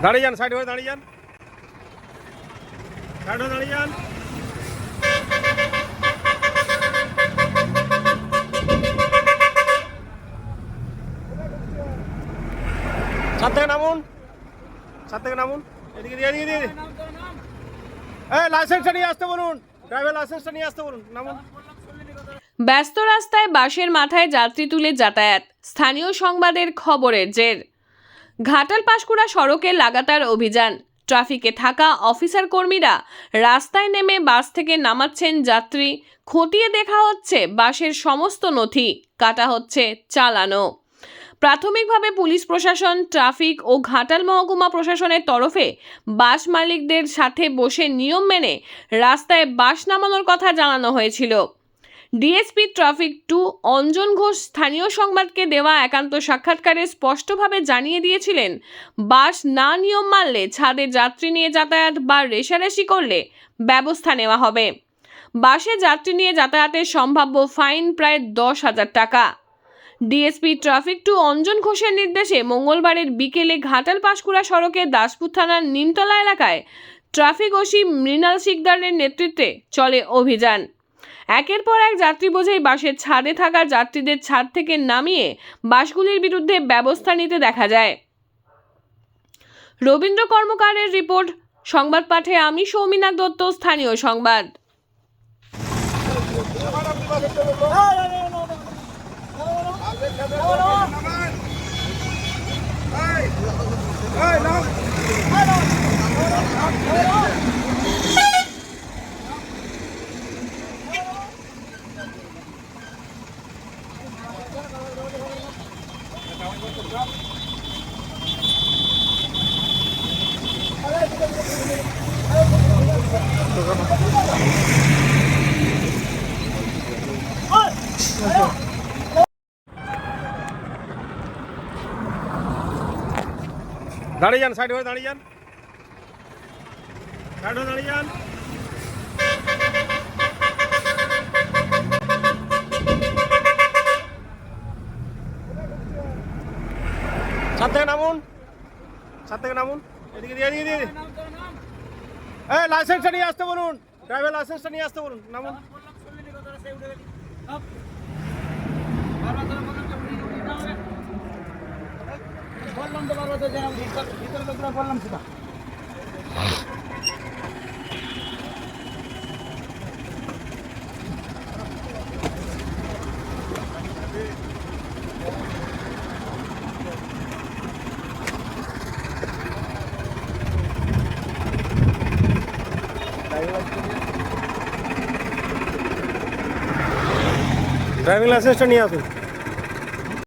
দাঁড়িয়ে যান, সাইড হয়ে দাঁড়িয়ে যান, সাইড হয়ে দাঁড়িয়ে যান। ছাদ থেকে নামুন, ছাদ থেকে নামুন, এদিকে দিয়ে এদিকে দিয়ে। লাইসেন্সটা নিয়ে আসতে বলুন, ড্রাইভার লাইসেন্সটা নিয়ে আসতে বলুন, নামুন। ব্যস্ত রাস্তায় বাসের মাথায় যাত্রী তুলে যাতায়াত, স্থানীয় সংবাদের খবরের জের। ঘাটাল পাঁশকুড়া সড়কে লাগাতার অভিযান, ট্রাফিকে থাকা অফিসার কর্মীরা রাস্তায় নেমে বাস থেকে নামাচ্ছেন যাত্রী, খতিয়ে দেখা হচ্ছে বাসের সমস্ত নথি, কাটা হচ্ছে চালানো। প্রাথমিকভাবে পুলিশ প্রশাসন, ট্রাফিক ও ঘাটাল মহকুমা প্রশাসনের তরফে বাস মালিকদের সাথে বসে নিয়ম মেনে রাস্তায় বাস নামানোর কথা জানানো হয়েছিল। ডিএসপি ট্রাফিক 2 অঞ্জন ঘোষ স্থানীয় সংবাদকে দেওয়া একান্ত সাক্ষাৎকারে স্পষ্টভাবে জানিয়ে দিয়েছিলেন, বাস না নিয়ম মানলে ছাদে যাত্রী নিয়ে যাতায়াত বা রেষারেষি করলে ব্যবস্থা নেওয়া হবে। বাসে যাত্রী নিয়ে যাতায়াতের সম্ভাব্য ফাইন প্রায় 10,000 টাকা। ডিএসপি ট্রাফিক 2 অঞ্জন ঘোষের নির্দেশে মঙ্গলবারের বিকেলে ঘাটাল পাঁশকুড়া সড়কে দাসপুর থানার নিমতলা এলাকায় ট্রাফিক ওসি মৃণাল শিকদারের নেতৃত্বে চলে অভিযান। একের পর এক যাত্রী বোঝাই বাসের ছাদে থাকা যাত্রীদের ছাদ থেকে নামিয়ে বাসগুলির বিরুদ্ধে ব্যবস্থা নিতে দেখা যায়। রবীন্দ্র কর্মকারের রিপোর্ট, সংবাদ পাঠে আমি সৌমিনা দত্ত, স্থানীয় সংবাদ। দাঁড়িয়ে যান, সাইড হয়ে দাঁড়িয়ে যান, সাইড হয়ে দাঁড়িয়ে যান। ছাদ থেকে নামুন, ছাদ থেকে নামুন, এদিকে দিয়ে এদিকে দিয়ে। লাইসেন্সটা নিয়ে আসতে বলুন, ড্রাইভার লাইসেন্সটা নিয়ে আসতে বলুন, নামুন। বললাম তো বাবা, তো ভিতরে লোকরা বললাম সেটা। ড্রাইভিং লাইসেন্সটা নিয়ে আসুন।